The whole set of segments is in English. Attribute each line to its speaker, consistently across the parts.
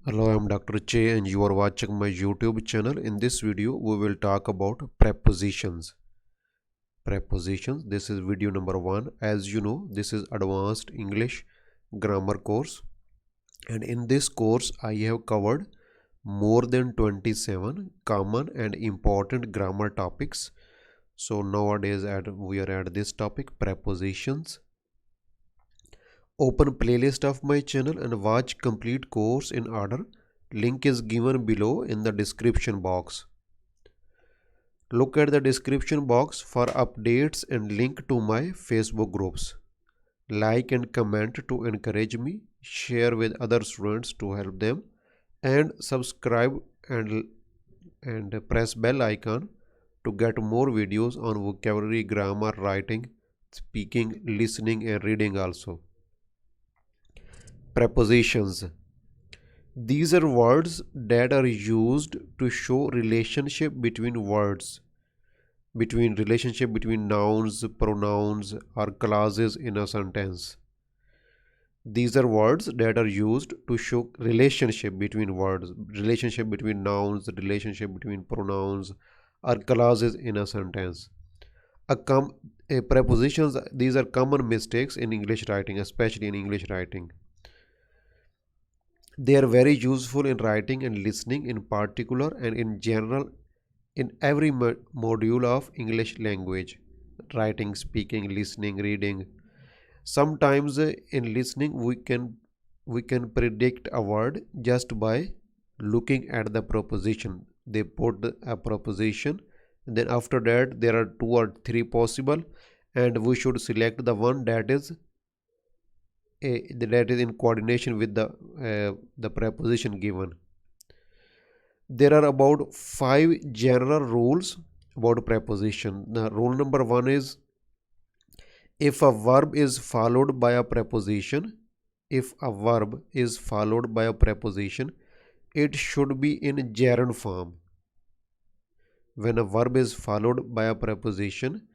Speaker 1: Hello, I'm Dr. Che and you are watching my YouTube channel. In this video, we will talk about prepositions. Prepositions. This is video number 1. As you know, this is advanced English grammar course. And in this course, I have covered more than 27 common and important grammar topics. So nowadays we are at this topic, prepositions. Open playlist of my channel and watch complete course in order. Link is given below in the description box. Look at the description box for updates and link to my Facebook groups. Like and comment to encourage me, share with other students to help them, and subscribe and press bell icon to get more videos on vocabulary, grammar, writing, speaking, listening and reading also. Prepositions. These are words that are used to show relationship between words, relationship between nouns, pronouns or clauses in a sentence. These are words that are used to show relationship between words, relationship between nouns, relationship between pronouns or clauses in a sentence. Prepositions, these are common mistakes in English writing, especially in English writing. They are very useful in writing and listening in particular and in general in every module of English language, writing, speaking, listening, reading. Sometimes in listening we can predict a word just by looking at the preposition. They put a preposition, then after that there are 2 or 3 possible and we should select the one that is in coordination with the preposition given. There are about 5 general rules about preposition. Now, rule number 1 is if a verb is followed by a preposition, it should be in gerund form. When a verb is followed by a preposition,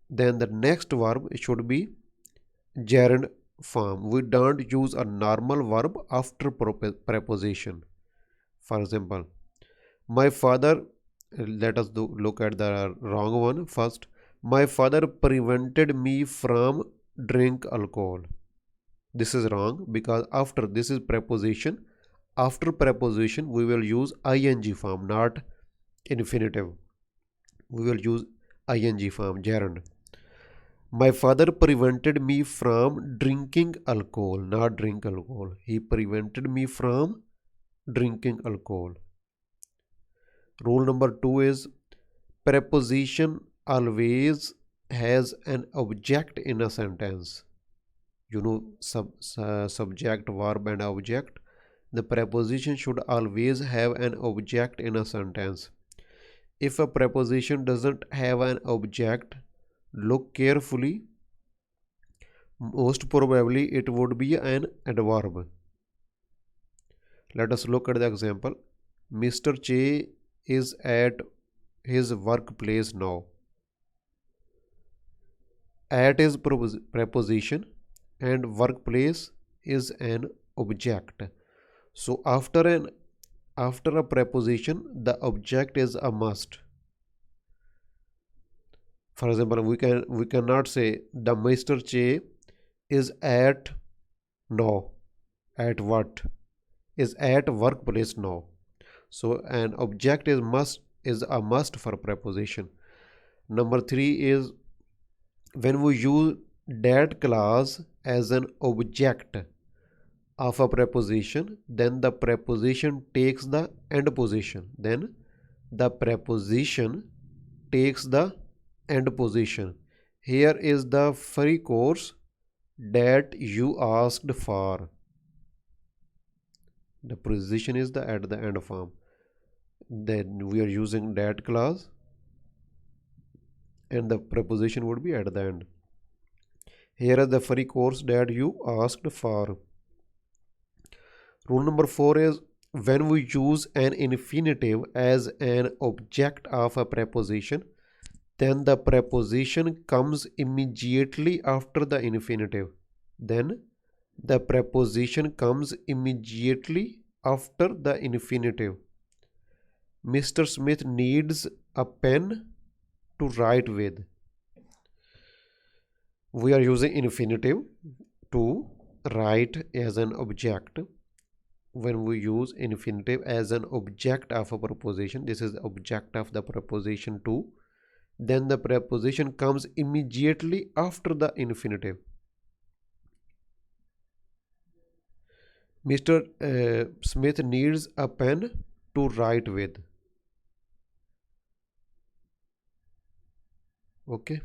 Speaker 1: then the next verb should be gerund form. We don't use a normal verb after preposition. For example, my father, let us look at the wrong one first. My father prevented me from drink alcohol. This is wrong because after this is preposition. After preposition we will use ing form, not infinitive. We will use ing form, gerund. My father prevented me from drinking alcohol, not drink alcohol. He prevented me from drinking alcohol. Rule number 2 is preposition always has an object in a sentence. You know, subject, verb and object. The preposition should always have an object in a sentence. If a preposition doesn't have an object, look carefully. Most probably it would be an adverb. Let us look at the example. Mr. Che is at his workplace now. At is preposition and workplace is an object. So after a preposition, the object is a must. For example, we cannot say the Mr. Che is at now. At what? Is at workplace now. So an object is a must for preposition. Number 3 is when we use that clause as an object of a preposition, then the preposition takes the end position. Then the preposition takes the end position. Here is the free course that you asked for. The preposition is at the end form. Then we are using that clause and the preposition would be at the end. Here is the free course that you asked for. Rule number 4 is when we use an infinitive as an object of a preposition, then the preposition comes immediately after the infinitive. Then the preposition comes immediately after the infinitive. Mr. Smith needs a pen to write with. We are using infinitive to write as an object. When we use infinitive as an object of a preposition, this is the object of the preposition to, then the preposition comes immediately after the infinitive. Mr. Smith needs a pen to write with. Okay,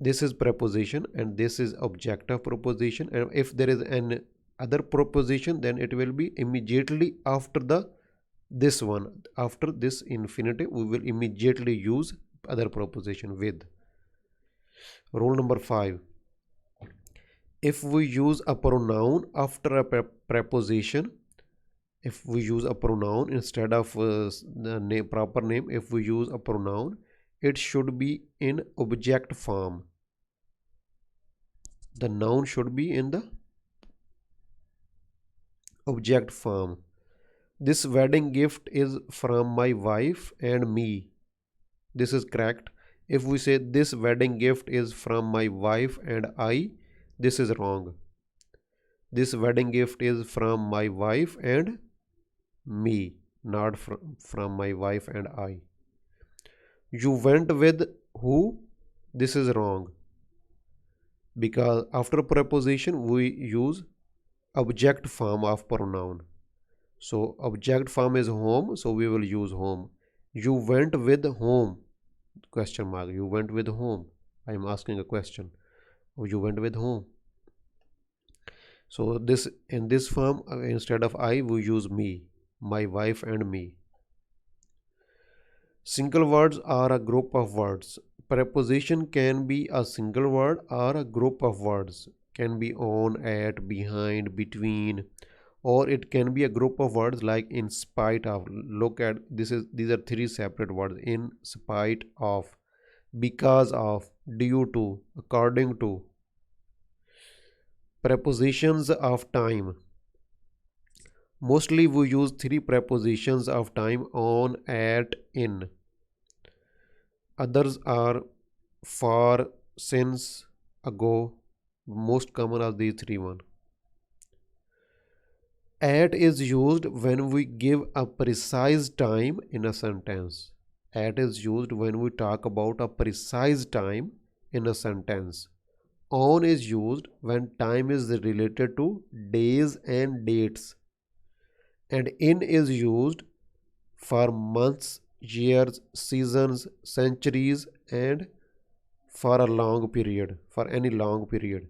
Speaker 1: this is preposition and this is object of preposition, and if there is an other preposition, then it will be immediately after this one. After this infinitive, we will immediately use other preposition with. Rule number 5. If we use a pronoun after a preposition, if we use a pronoun instead of the proper name, if we use a pronoun, it should be in object form. The noun should be in the object form. This wedding gift is from my wife and me. This is correct. If we say this wedding gift is from my wife and I, this is wrong. This wedding gift is from my wife and me, not from my wife and I. You went with who? This is wrong, because after preposition we use object form of pronoun. So object form is home, so we will use home. You went with whom? Question mark. You went with whom? I am asking a question. You went with whom? So this, in this form, instead of I, we use me, my wife and me. Single words are a group of words. Preposition can be a single word or a group of words. Can be on, at, behind, between, or it can be a group of words like in spite of. Look at this, these are 3 separate words: in spite of, because of, due to, according to. Prepositions of time. Mostly we use 3 prepositions of time: on, at, in. Others are for, since, ago. Most common are these 3 ones. At is used when we give a precise time in a sentence. At is used when we talk about a precise time in a sentence. On is used when time is related to days and dates. And in is used for months, years, seasons, centuries, and for a long period, for any long period.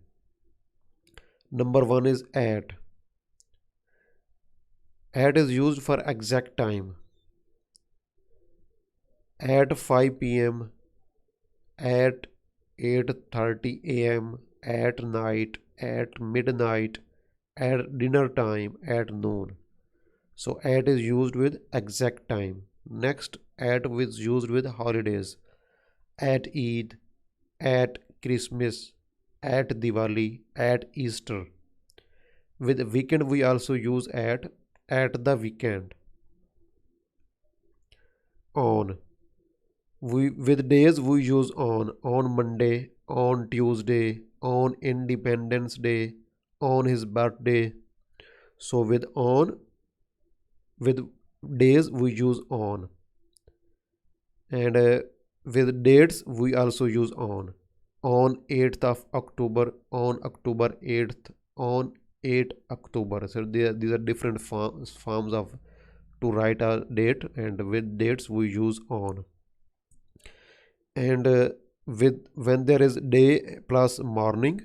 Speaker 1: Number 1 is at. At is used for exact time. At 5 p.m., at 8:30 a.m., at night, at midnight, at dinner time, at noon. So at is used with exact time. Next, at is used with holidays. At Eid, at Christmas, at Diwali, at Easter. With weekend we also use at the weekend. On. With days we use on Monday, on Tuesday, on Independence Day, on his birthday. So with days we use on, and with dates we also use on 8th of October, on October 8th, on 8 October. So these are different forms of to write a date, and with dates we use on. And with when there is day plus morning,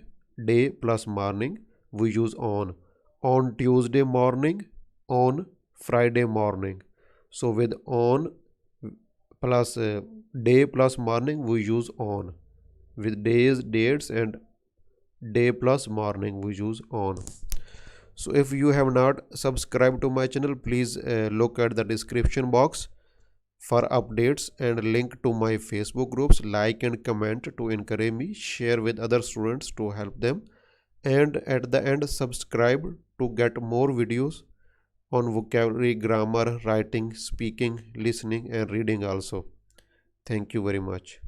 Speaker 1: we use on Tuesday morning, on Friday morning. So with on plus day plus morning we use on. With days, dates, and day plus morning we use on. So if you have not subscribed to my channel, please look at the description box for updates and link to my Facebook groups. Like and comment to encourage me, share with other students to help them, and at the end subscribe to get more videos on vocabulary, grammar, writing, speaking, listening, and reading also. Thank you very much.